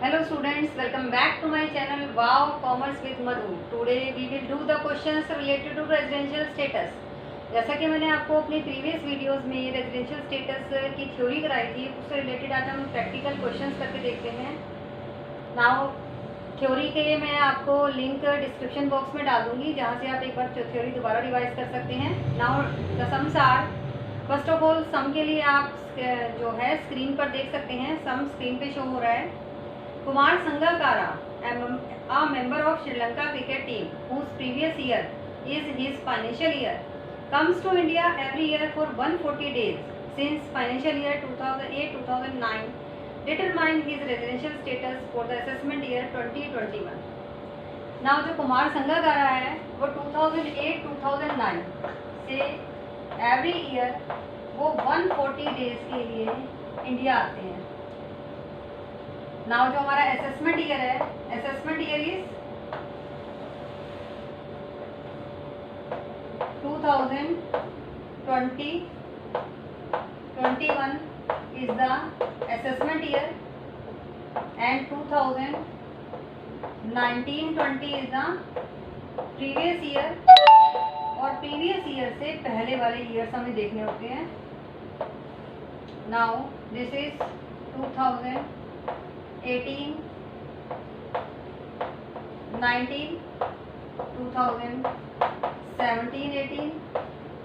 Hello students, welcome back to my channel Wow Commerce with Madhu. Today we will do the questions related to residential status. जैसा कि मैंने आपको अपने previous videos में residential status की theory कराई थी, उससे रिलेटेड आज हम प्रैक्टिकल क्वेश्चंस करके देखते हैं. नाउ थ्योरी के लिए मैं आपको लिंक डिस्क्रिप्शन बॉक्स में डाल दूंगी, जहाँ से आप एक बार थ्योरी दोबारा रिवाइज कर सकते हैं. Now the sums are, first of all sum के लिए आप जो है स्क्रीन पर देख सकते हैं. सम स्क्रीन पे शो हो रहा है. Kumar Sangakkara, a member of Sri Lanka cricket team whose previous year is his financial year, comes to India every year for 140 days since financial year 2008-2009. Determine his residential status for the assessment year 2021. Now जो कुमार संगाकारा है वो 2008-2009 से every year वो 140 days के लिए India आते हैं. Now जो हमारा असेसमेंट ईयर है, assessment year is 2020-21 is the assessment year and 2019-20 is the previous year. और प्रीवियस ईयर से पहले वाले ईयर्स हमें देखने होते हैं. Now this is 2018, 19, 2017-18,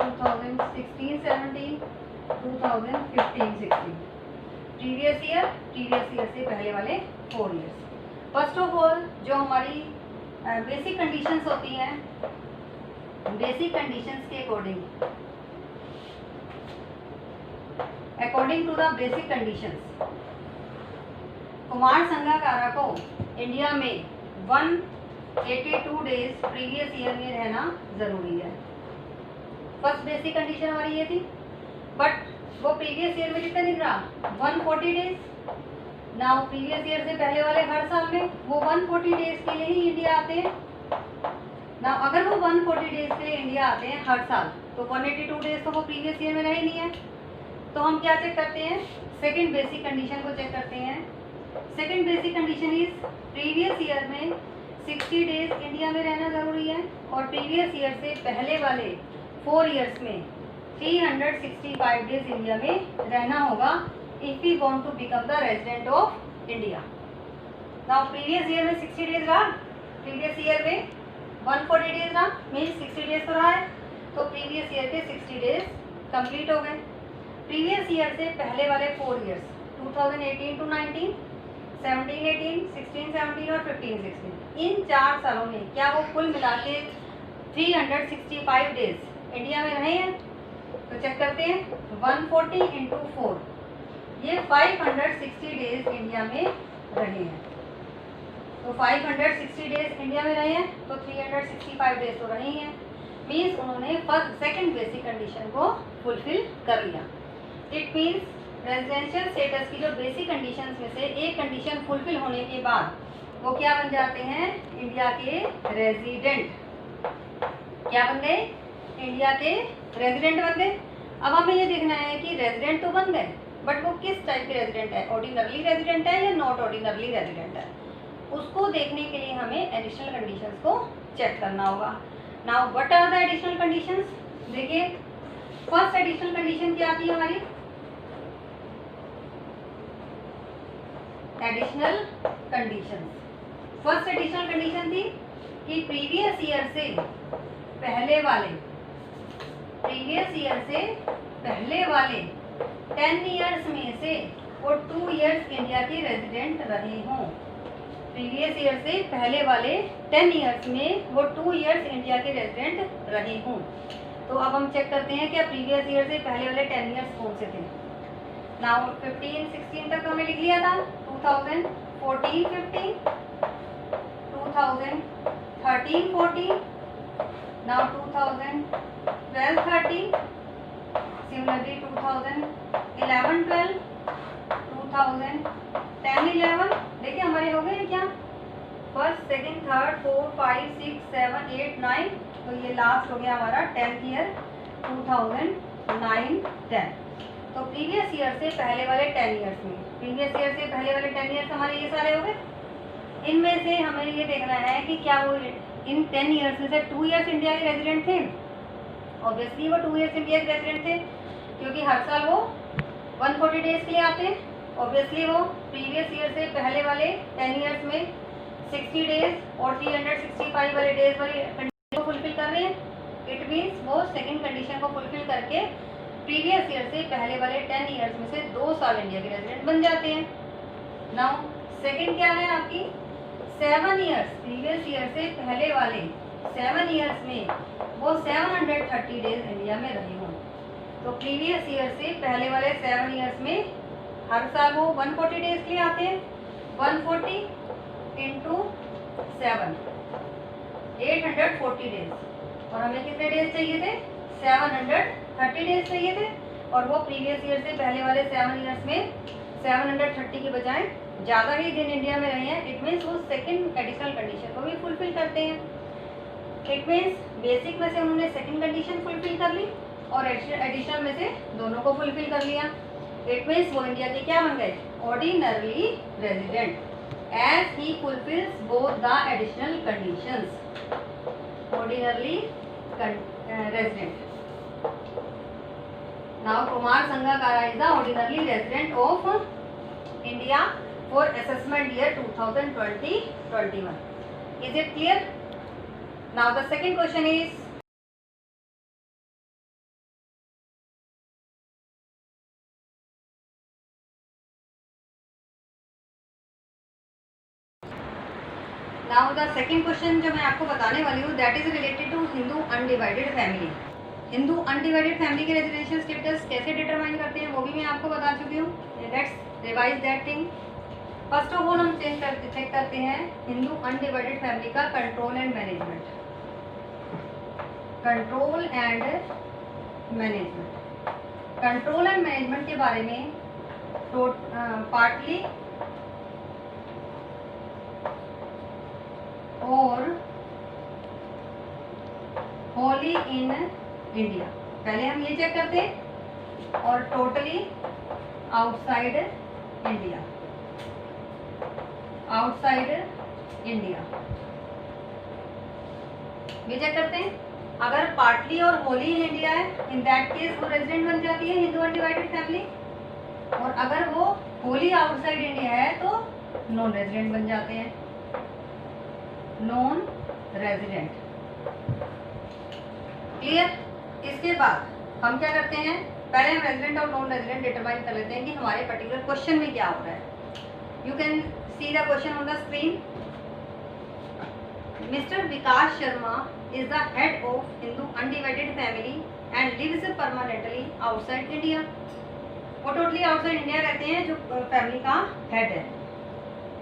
2016-17, 2015-16. Previous year से पहले वाले 4 ईयर्स. फर्स्ट ऑफ ऑल जो हमारी बेसिक कंडीशंस होती हैं, बेसिक कंडीशंस के according to the basic conditions, Kumar Sangakkara को इंडिया में 182 डेज प्रीवियस ईयर में रहना जरूरी है. फर्स्ट बेसिक कंडीशन हमारी ये थी. बट वो प्रीवियस ईयर में कितने दिन रहा? 140 डेज. नाउ प्रीवियस ईयर से पहले वाले हर साल में वो 140 डेज के लिए ही इंडिया आते हैं. नाउ अगर वो 140 डेज के लिए इंडिया आते हैं हर साल, तो 182 डेज तो वो प्रीवियस ईयर में रहे नहीं है. तो हम क्या चेक करते हैं? सेकेंड बेसिक कंडीशन को चेक करते हैं. Second basic condition is previous year में 60 डेज इंडिया में रहना जरूरी है, और प्रीवियस ईयर से पहले वाले 4 ईयर्स में 365 डेज इंडिया में रहना होगा if we want to become the resident of India. Now previous year में 60 डेज रहा, प्रीवियस ईयर में 140 डेज रहा, मीन्स 60 डेज तो रहा है, तो प्रीवियस ईयर के 60 डेज कंप्लीट हो गए. प्रीवियस ईयर से पहले वाले 4 ईयर्स 2018-19, 17-18, 16-17 और 15-16, इन 4 सालों में क्या वो कुल मिला के 365 डेज इंडिया में रहे हैं? तो चेक करते हैं. 140 इंटू 4, ये 560 डेज इंडिया में रहे हैं. तो 560 डेज इंडिया में रहे हैं, तो 365 डेज तो रहे ही हैं. मीन्स उन्होंने फर्स्ट सेकेंड बेसिक कंडीशन को फुलफिल कर लिया. इट मीन्स रेजिडेंशियल स्टेटस की जो बेसिक कंडीशंस में से एक कंडीशन फुलफिल होने के बाद वो क्या बन जाते हैं? इंडिया के रेजिडेंट. क्या बन गए? इंडिया के रेजिडेंट बन गए. अब हमें ये देखना है कि रेजिडेंट तो बन गए, बट वो किस टाइप के रेजिडेंट है? ऑर्डिनरली रेजिडेंट है या नॉट ऑर्डिनरली रेजिडेंट है? उसको देखने के लिए हमें एडिशनल कंडीशंस को चेक करना होगा. Now what are the additional conditions? देखिए, फर्स्ट एडिशनल कंडीशन क्या आती है हमारी? Additional conditions. First additional condition थी कि प्रीवियस ईयर से पहले वाले 10 ईयर्स में से वो 2 ईयर्स इंडिया के रेजिडेंट रहे हों. प्रीवियस ईयर से पहले वाले 10 ईयर्स में वो 2 ईयर्स इंडिया के रेजिडेंट रहे हों. तो अब हम चेक करते हैं कि प्रीवियस ईयर से पहले वाले 10 ईयर्स कौन से थे. नाउ 15-16 तक तो हमने लिख लिया था. 2014-15, 2013-14, नाउ 2012-13, सिमिलरली 2011-12, 2010-11. देखिए हमारे हो गए क्या? First, second, third, 4, 5, 6, 7, 8, 9. तो ये लास्ट हो गया हमारा 10th ईयर 2009-10. तो प्रीवियस ईयर से पहले वाले 10 ईयर्स में प्रीवियस ईयर से पहले वाले 10 ईयर्स हमारे ये सारे हो गए। इनमें से हमें ये देखना है कि क्या वो इन 10 ईयर्स में से 2 ईयर्स इंडिया के रेजिडेंट थे। ऑब्वियसली वो 2 ईयर्स इंडिया के रेजिडेंट थे, क्योंकि हर साल वो 140 डेज के लिए आते हैं। ऑब्वियसली वो प्रीवियस ईयर से पहले वाले 10 ईयर्स में 60 डेज और 365 वाले डेज वाली कंडीशन को फुलफिल कर रहे हैं। इट मीन्स वो सेकंड कंडीशन को फुलफिल करके प्रीवियस ईयर से पहले वाले 10 ईयर्स में से 2 साल इंडिया के रेजिडेंट बन जाते हैं। नाउ सेकंड क्या है आपकी, 7 ईयर्स, प्रीवियस ईयर से पहले वाले 7 ईयर्स में वो 730 डेज इंडिया में रहे हों। तो प्रीवियस ईयर से पहले वाले 7 ईयर्स में हर साल वो 140 डेज के लिए आते हैं। 140 इंटू 7 840 डेज, और हमें कितने डेज चाहिए थे, 730 डेज चाहिए थे। और वो प्रीवियस ईयर से पहले वाले 7 ईयर्स में 730 के बजाय ज़्यादा ही दिन इंडिया में रहे हैं। इट मीन्स वो सेकंड एडिशनल कंडीशन को भी फुलफिल करते हैं। इट मीन्स बेसिक में से उन्होंने सेकंड कंडीशन फुलफिल कर ली और एडिशनल में से दोनों को फुलफिल कर लिया। इट मीन्स वो इंडिया के क्या बन गए, ordinarily resident, as he fulfils both the additional conditions. Ordinarily resident. Now Kumar Sangakkara is the ordinarily resident of India for assessment year 2020-21. Is it clear? Now the second question is, now the second question जो मैं आपको बताने वाली हूँ, that is related to Hindu undivided family. Hindu undivided family के residential status कैसे determine करते हैं वो भी मैं आपको बता चुकी हूँ। Let's revise that thing. First of all हम चेक करते हैं हिंदू अनडिवाइडेड फैमिली का control and management. Control and management, control and management के बारे में पार्टली और होली इन इंडिया, पहले हम ये चेक करते हैं, और totally outside India, outside India ये चेक करते हैं। अगर पार्टली और होली इन इंडिया है, इन दैट केस वो रेजिडेंट बन जाती है हिंदू अनडिवाइडेड फैमिली, और अगर वो होली आउटसाइड इंडिया है तो नॉन रेजिडेंट बन जाते हैं, नॉन रेजिडेंट। क्लियर? इसके बाद हम क्या करते हैं, पहले हम रेजिडेंट और नॉन रेजिडेंट डिटरमाइन कर लेते हैं कि हमारे पर्टिकुलर क्वेश्चन में क्या हो रहा है। You can see the question on the screen. Mister Vikas Sharma is the head of Hindu undivided family and lives permanently outside India. वो टोटली आउटसाइड इंडिया रहते हैं, जो फैमिली का हेड है।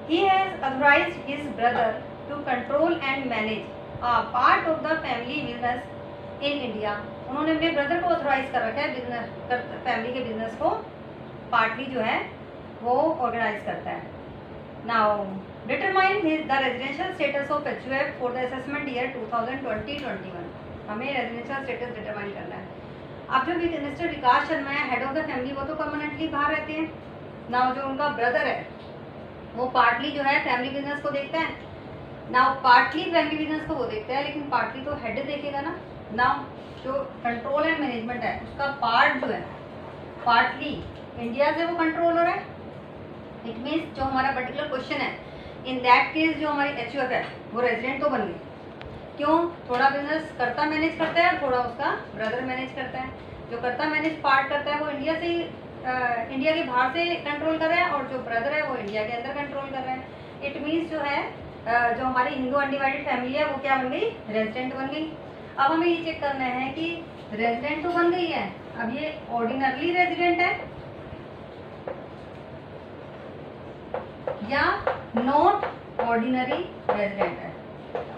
He has authorised his brother to control and manage a part of the family business in India. उन्होंने अपने brother को authorise कर रखा है बिजनेस, फैमिली के बिजनेस को पार्टली जो है वो ऑर्गेनाइज करता है। Now determine the residential status of HUF for the assessment year 2020-21। हमें रेजिडेंशियल स्टेटस डिटरमाइन करना है। अब जो मिस्टर विकास शर्मा है, हेड ऑफ द फैमिली, वो तो परमानेंटली बाहर रहते हैं। नाउ जो उनका ब्रदर है वो पार्टली जो है फैमिली बिजनेस को देखता है। नाउ पार्टली फैमिली बिजनेस को वो देखता है, लेकिन पार्टली तो हेड देखेगा ना। नाउ जो कंट्रोल एंड मैनेजमेंट है उसका पार्ट जो है पार्टली इंडिया से वो कंट्रोल हो रहा है। इट मीन्स जो हमारा पर्टिकुलर क्वेश्चन है, इन दैट केस जो हमारी HUF है वो रेजिडेंट तो बन गई। क्यों? थोड़ा बिजनेस करता मैनेज करता है और थोड़ा उसका ब्रदर मैनेज करता है। जो करता मैनेज पार्ट करता है वो इंडिया से इंडिया के बाहर से कंट्रोल कर रहा है, और जो ब्रदर है वो इंडिया के अंदर कंट्रोल कर रहा है। इट मीन्स जो है जो हमारी हिंदू अनडिवाइडेड फैमिली है वो क्या बन गई, रेजिडेंट बन गई। अब हमें ये चेक करना है कि रेजिडेंट तो बन गई है, अब ये ऑर्डिनरली रेजिडेंट है या नॉट ऑर्डिनरी रेजिडेंट है।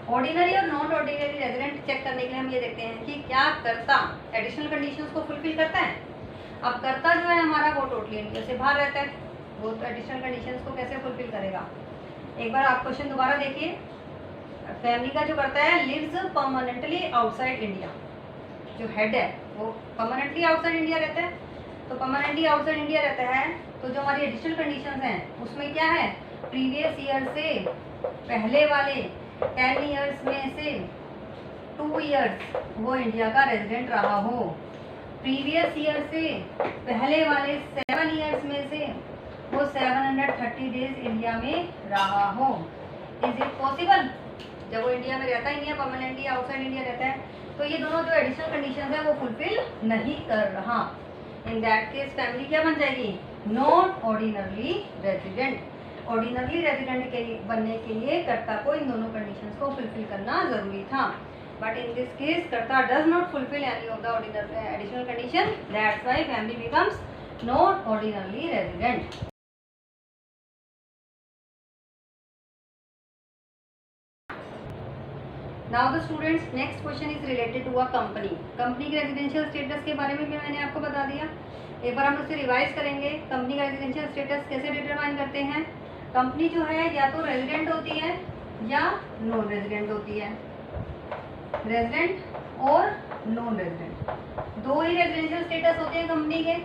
ऑर्डिनरी और नॉट ऑर्डिनरी रेजिडेंट चेक करने के लिए हम ये देखते हैं कि क्या करता एडिशनल कंडीशंस को फुलफिल करता है। अब करता जो है हमारा वो टोटली इंडिया से बाहर रहता है, वो तो एडिशनल कंडीशंस को कैसे फुलफिल करेगा। एक बार आप क्वेश्चन दोबारा देखिए। फैमिली का जो करता है लिव्स परमानेंटली आउटसाइड इंडिया, जो हेड है वो परमानेंटली आउटसाइड इंडिया रहता है। तो परमानेंटली आउटसाइड इंडिया रहता है तो जो हमारी एडिशनल कंडीशंस हैं उसमें क्या है, प्रीवियस ईयर से पहले वाले 10 ईयर्स में से 2 ईयर्स वो इंडिया का रेजिडेंट रहा हो, प्रीवियस ईयर से पहले वाले 7 ईयर्स में से वो 730 डेज इंडिया में रहा हो। Is it possible? जब वो इंडिया में रहता ही नहीं है, परमानेंटली आउटसाइड इंडिया रहता है, तो ये दोनों जो एडिशनल कंडीशंस है वो फुलफिल नहीं कर रहा। इन दैट केस फैमिली क्या बन जाएगी, not ordinarily resident. Ordinarily resident के लिए बनने के लिए कर्ता को इन दोनों कंडीशंस को फुलफिल करना जरूरी था, but in this case karta does not fulfil any of the ordinary additional condition, that's why family becomes not ordinarily resident. Now the students, next question is related to a company. Company के residential status के बारे में भी मैंने आपको बता दिया, एक बार हम उसे रिवाइज करेंगे। कंपनी का रेजिडेंशियल स्टेटस कैसे डिटरमाइन करते हैं? कंपनी जो है या तो रेजिडेंट होती है या नॉन रेजिडेंट होती है, रेजिडेंट और नॉन रेजिडेंट, दो ही रेजिडेंशियल स्टेटस होते हैं कंपनी के।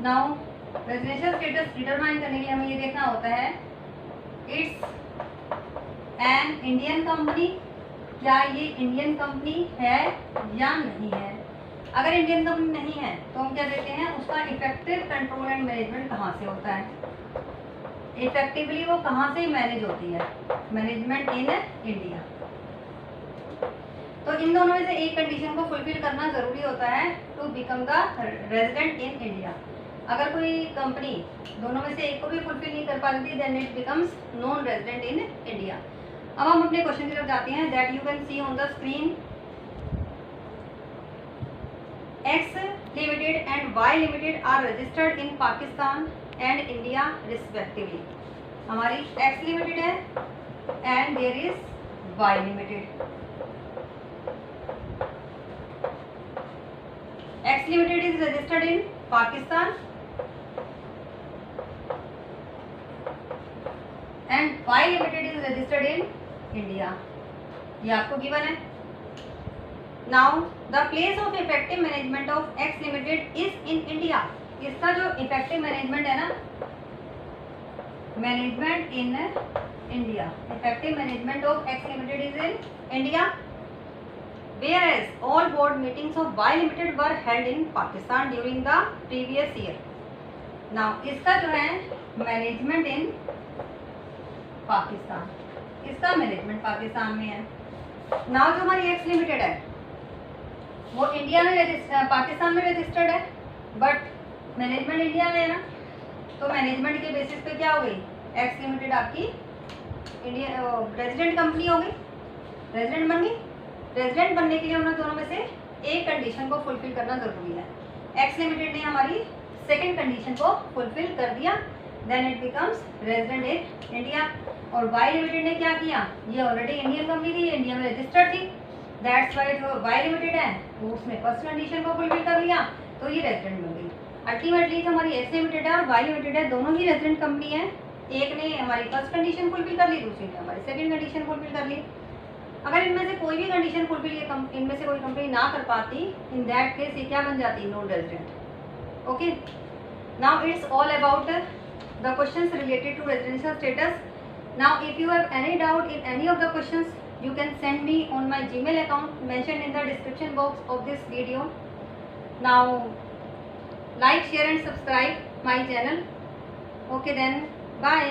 नाउ रेजिडेंशियल स्टेटस डिटरमाइन करने के लिए हमें ये देखना होता है, इट्स एन इंडियन कंपनी, क्या ये इंडियन कंपनी है या नहीं है। अगर इंडियन कंपनी नहीं है तो हम क्या देते हैं, उसका इफेक्टिव कंट्रोल एंड मैनेजमेंट कहाँ से होता है, इफेक्टिवली वो कहाँ से मैनेज होती है, मैनेजमेंट इन इंडिया। तो इन दोनों में से एक कंडीशन को फुलफिल करना जरूरी होता है to become the resident in India. अगर कोई कंपनी दोनों में से एक को भी फुलफिल नहीं कर पाती, then it becomes non resident in India. अब हम अपने क्वेश्चन की तरफ जाते हैं। That you can see on the screen, X limited and Y limited are registered in Pakistan and India respectively. हमारी एक्स लिमिटेड है and there is Y limited. X limited is registered in Pakistan and Y limited is registered in India, ये आपको given है। Now the place of effective management of X limited is in India. इसका जो effective management है ना, management in India, effective management of X limited is in India, whereas all board meetings of Y limited were held in Pakistan during the previous year. Now इसका जो है management इन पाकिस्तान, इसका management Pakistan में है। Now जो हमारी एक्स लिमिटेड है वो इंडिया में पाकिस्तान में रजिस्टर्ड है, बट मैनेजमेंट इंडिया में है ना, तो मैनेजमेंट के बेसिस पे क्या हो गई, एक्स लिमिटेड आपकी इंडिया रेजिडेंट कंपनी हो गई, रेजिडेंट बन गई। रेजिडेंट बनने के लिए उन दोनों में से एक कंडीशन को फुलफिल करना जरूरी है। एक्स लिमिटेड ने हमारी सेकेंड कंडीशन को फुलफिल कर दिया, then it becomes resident in India. और वाई लिमिटेड ने क्या किया, ये ऑलरेडी इंडियन कंपनी थी, इंडिया में रजिस्टर्ड थी, दैट्स वाई जो वाई लिमिटेड है वो उसने फर्स्ट कंडीशन को फुलफिल कर लिया, तो ये रेजिडेंट बन गई। अल्टीमेटली जो हमारी एक्स लिमिटेड है और वाई लिमिटेड है, दोनों ही रेजिडेंट कंपनी है। एक ने हमारी फर्स्ट कंडीशन फुलफिल कर ली, दूसरी ने हमारी सेकंड कंडीशन फुलफिल कर ली। अगर इनमें से कोई भी कंडीशन फुलफिल इनमें से कोई कंपनी ना कर पाती, इन दैट केस ये क्या बन जाती, non resident. Okay, now it's all about the questions related to residential status. Now if you have any doubt in any of the questions, you can send me on my Gmail account mentioned in the description box of this video. Now like, share and subscribe my channel. Okay then, bye.